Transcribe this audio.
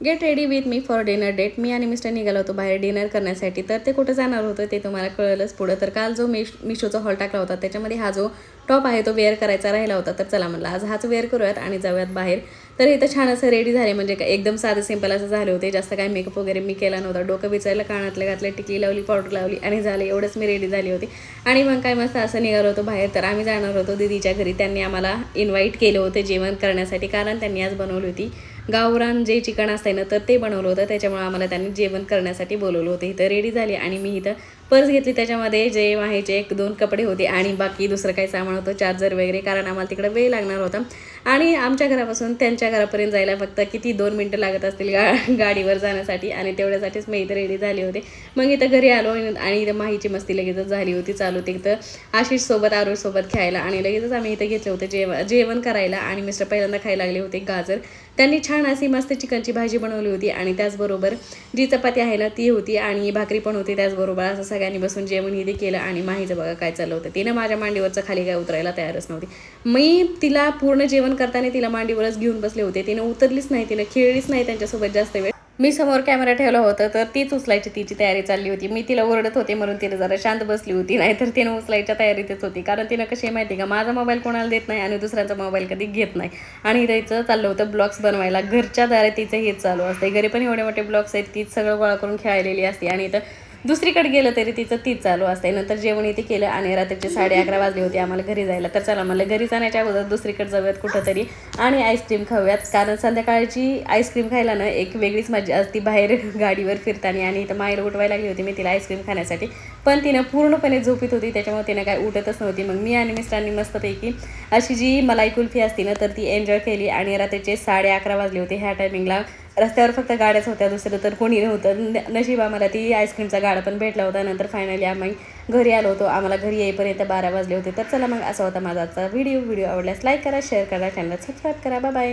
Gate ready with me for dinner date. मी आणि mister निघालो होतो बाहेर डिनर करण्यासाठी. तर ते कुठं जाणार होतं ते तुम्हाला कळलंच पुढं. तर काल जो मिशोचा हॉल टाकला होता त्याच्यामध्ये हा जो टॉप आहे तो वेअर करायचा राहिला होता. तर चला म्हणलं आज हाच वेअर करूयात आणि जाऊयात बाहेर. तर इथं छान असं रेडी झाले, म्हणजे एकदम साधं सिंपल असं झाले होते. जास्त काही मेकअप वगैरे मी केला नव्हता. डोकं विचारलं, कानातलं घातलं, टिकली लावली, पावडर लावली आणि झालं, एवढंच मी रेडी झाली होती. आणि मग काय मस्त असं निघालो होतो बाहेर. तर आम्ही जाणार होतो दीदीच्या घरी. त्यांनी आम्हाला इन्व्हाइट केलं होतं जेवण करण्यासाठी, कारण त्यांनी आज बनवली होती गावरान जे चिकन असतं ना, तर ते बनवलं होतं. त्याच्यामुळे आम्हाला त्यांनी जेवण करण्यासाठी बोलवलं होतं. इथं रेडी झाली आणि मी इथं पर्स घेतली. त्याच्यामध्ये जे माहेचे 1-2 कपडे होते आणि बाकी दुसरं काही सामान होतं, चार्जर वगैरे, कारण आम्हाला तिकडे वेळ लागणार होता. आणि आमच्या घरापासून त्यांच्या घरापर्यंत जायला फक्त किती 2 मिनटं लागत असतील गाडीवर जाण्यासाठी. आणि तेवढ्यासाठीच मी इथं रेडी झाली होते. मग इथं घरी आलो आणि इथं माहीची मस्ती लगेचच झाली होती चालू. इथं आशिषसोबत आरुषसोबत खेळायला आणि लगेचच आम्ही इथं घेतलं होतं जेवण करायला. आणि मिस्टर पहिल्यांदा खायला लागले होते गाजर. त्यांनी छान अशी मस्त चिकनची भाजी बनवली होती आणि त्याचबरोबर जी चपाती आहे ना ती होती आणि भाकरी पण होती त्याचबरोबर. असं सगळ्यांनी बसून जेवण इथे केलं. आणि माहीचं बघा काय चाललं होतं, तिनं माझ्या मांडीवरचं खाली काय उतरायला तयारच नव्हती. मी तिला पूर्ण जेवण करताना तिला मांडीवरच घेऊन बसले होते. तिनं उतरलीच नाही, तिनं खेळलीच नाही त्यांच्यासोबत जास्त वेळ. मी समोर कॅमेरा ठेवला होता तर तीच उचलायची तिची तयारी चालली होती. मी तिला ओरडत होते म्हणून तिला जरा शांत बसली होती, नाहीतर तिनं उचलायच्या तयारीतच होती. कारण तिनं कशी आहे माहिती का, माझा मोबाईल कोणाला देत नाही आणि दुसऱ्यांचा मोबाईल कधी घेत नाही. आणि तिचं चाललं होतं ब्लॉग्स बनवायला. घरच्या दारात तिचं हेच चालू असते. घरी पण एवढे मोठे ब्लॉग्स आहेत, तीच सगळं गोळा करून खेळलेली असते आणि इथं दुसरीकडे गेलं तरी तिचं तीच चालू असते. नंतर जेवण इथे केलं आणि रात्रीचे 11:30 वाजले होते आम्हाला घरी जायला. तर चला मला घरी जाण्याच्या अगोदर दुसरीकडे जाऊयात कुठंतरी आणि आईस्क्रीम खाऊयात, कारण संध्याकाळची आईस्क्रीम खायला ना एक वेगळीच मजा असती बाहेर गाडीवर फिरताना. आणि इथं मायला उठवायला लागली होती मी तिला आईस्क्रीम खाण्यासाठी, पण तिनं पूर्णपणे झोपीत होती त्याच्यामुळे तिनं काय उठतच नव्हती. मग मी आणि मिस्टरांनी मस्तपैकी अशी जी मलाई कुल्फी असते ना तर ती एन्जॉय केली. आणि रात्रीचे 11:30 वाजले होते. ह्या टायमिंगला रस्त्यावर फक्त गाड्याच होत्या, दुसरं तर कोणी नव्हतं. नशीब आम्हाला ती आईस्क्रीमचा गाडा पण भेटला होता. नंतर फायनली आम्ही घरी आलो होतो. आम्हाला घरी येईपर्यंत 12 वाजले होते. तर चला मग असा होता माझा आजचा व्हिडिओ आवडल्यास लाईक करा, शेअर करा, चॅनल सबस्क्राईब करा. Bye bye.